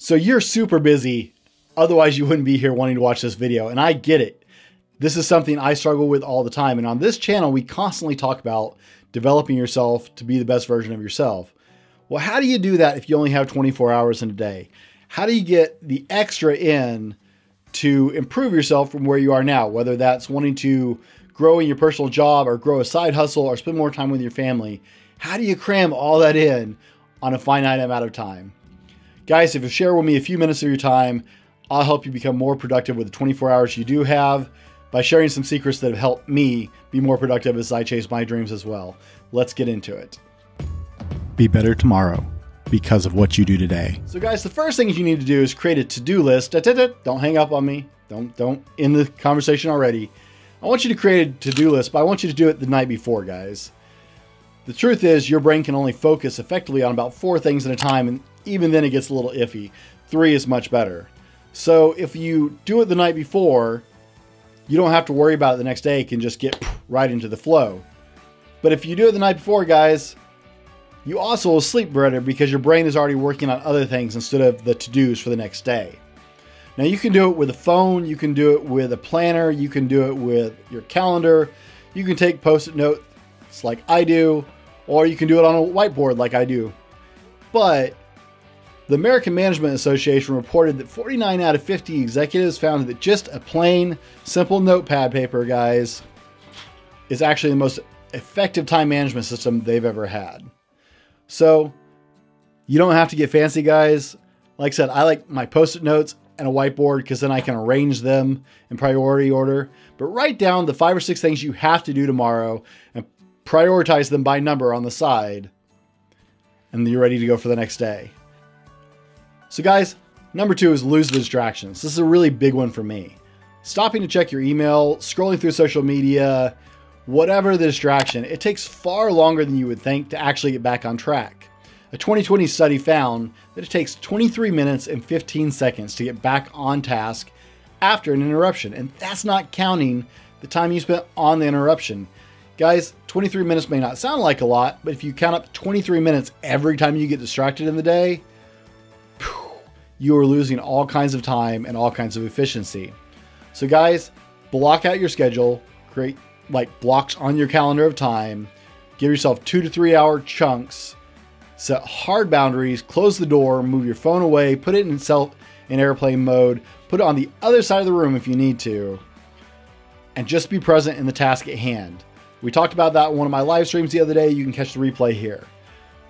So you're super busy. Otherwise you wouldn't be here wanting to watch this video. And I get it. This is something I struggle with all the time. And on this channel, we constantly talk about developing yourself to be the best version of yourself. Well, how do you do that if you only have 24 hours in a day? How do you get the extra in to improve yourself from where you are now? Whether that's wanting to grow in your personal job or grow a side hustle or spend more time with your family. How do you cram all that in on a finite amount of time? Guys, if you share with me a few minutes of your time, I'll help you become more productive with the 24 hours you do have by sharing some secrets that have helped me be more productive as I chase my dreams as well. Let's get into it. Be better tomorrow because of what you do today. So guys, the first thing you need to do is create a to-do list. Don't hang up on me. Don't end the conversation already. I want you to create a to-do list, but I want you to do it the night before, guys. The truth is your brain can only focus effectively on about 4 things at a time, and even then it gets a little iffy. 3 is much better. So if you do it the night before, you don't have to worry about it the next day. You can just get right into the flow. But if you do it the night before, guys, you also will sleep better because your brain is already working on other things instead of the to-dos for the next day. Now you can do it with a phone, you can do it with a planner, you can do it with your calendar, you can take post-it notes like I do, or you can do it on a whiteboard like I do. But the American Management Association reported that 49 out of 50 executives found that just a plain, simple notepad paper, guys, is actually the most effective time management system they've ever had. So you don't have to get fancy, guys. Like I said, I like my post-it notes and a whiteboard because then I can arrange them in priority order. But write down the 5 or 6 things you have to do tomorrow and prioritize them by number on the side. And you're ready to go for the next day. So guys, number 2 is lose the distractions. This is a really big one for me. Stopping to check your email, scrolling through social media, whatever the distraction, it takes far longer than you would think to actually get back on track. A 2020 study found that it takes 23 minutes and 15 seconds to get back on task after an interruption. And that's not counting the time you spent on the interruption. Guys, 23 minutes may not sound like a lot, but if you count up 23 minutes every time you get distracted in the day, you are losing all kinds of time and all kinds of efficiency. So guys, block out your schedule, create like blocks on your calendar of time, give yourself 2 to 3 hour chunks, set hard boundaries, close the door, move your phone away, put it in airplane mode, put it on the other side of the room if you need to, and just be present in the task at hand. We talked about that in one of my live streams the other day. You can catch the replay here.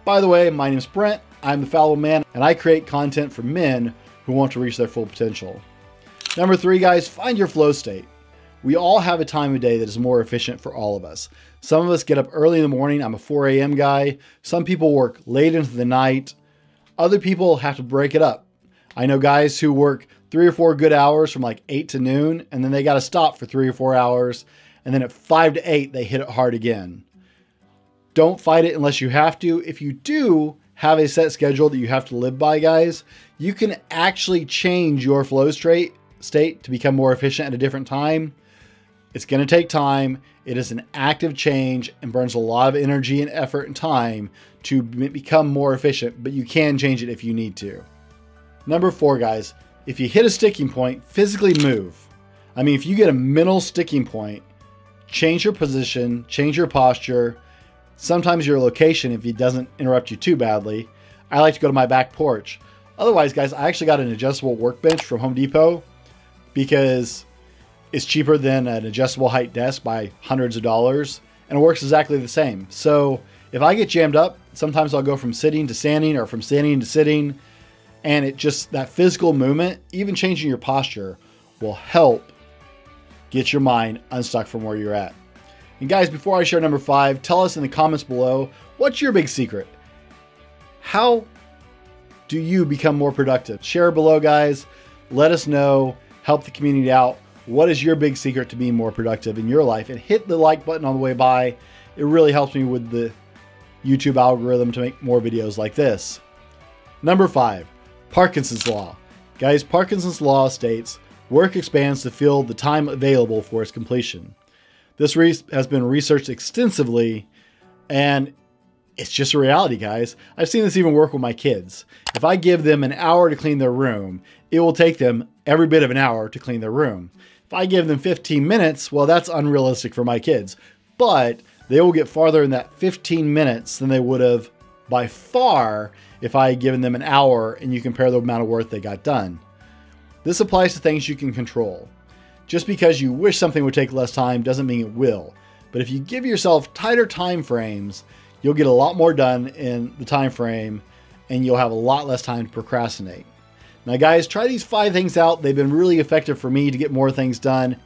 By the way, my name is Brent. I'm the Fallible Man, and I create content for men who want to reach their full potential. Number 3, guys, find your flow state. We all have a time of day that is more efficient for all of us. Some of us get up early in the morning. I'm a 4 a.m. guy. Some people work late into the night. Other people have to break it up. I know guys who work 3 or 4 good hours from like 8 to noon, and then they got to stop for 3 or 4 hours. And then at 5 to 8, they hit it hard again. Don't fight it unless you have to. If you do have a set schedule that you have to live by, guys, you can actually change your flow state to become more efficient at a different time. It's going to take time. It is an active change and burns a lot of energy and effort and time to become more efficient, but you can change it if you need to. Number 4, guys, if you hit a sticking point, physically move. I mean, if you get a mental sticking point, change your position, change your posture, sometimes your location if it doesn't interrupt you too badly. I like to go to my back porch. Otherwise, guys, I actually got an adjustable workbench from Home Depot because it's cheaper than an adjustable height desk by hundreds of dollars, and it works exactly the same. So if I get jammed up, sometimes I'll go from sitting to standing or from standing to sitting, and it just, that physical movement, even changing your posture, will help get your mind unstuck from where you're at. And guys, before I share number 5, tell us in the comments below, what's your big secret? How do you become more productive? Share below, guys. Let us know. Help the community out. What is your big secret to being more productive in your life? And hit the like button on the way by. It really helps me with the YouTube algorithm to make more videos like this. Number 5, Parkinson's Law. Guys, Parkinson's Law states, work expands to fill the time available for its completion. This has been researched extensively, and It's just a reality, guys. I've seen this even work with my kids. If I give them an hour to clean their room, it will take them every bit of an hour to clean their room. If I give them 15 minutes, well, that's unrealistic for my kids. But they will get farther in that 15 minutes than they would have by far if I had given them an hour and you compare the amount of work they got done. This applies to things you can control. Just because you wish something would take less time doesn't mean it will. But if you give yourself tighter time frames, you'll get a lot more done in the time frame and you'll have a lot less time to procrastinate. Now guys, try these 5 things out. They've been really effective for me to get more things done.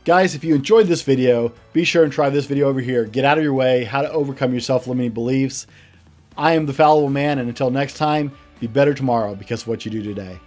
Guys, if you enjoyed this video, be sure and try this video over here. Get out of your way, how to overcome your self-limiting beliefs. I am the Fallible Man, and until next time, be better tomorrow because of what you do today.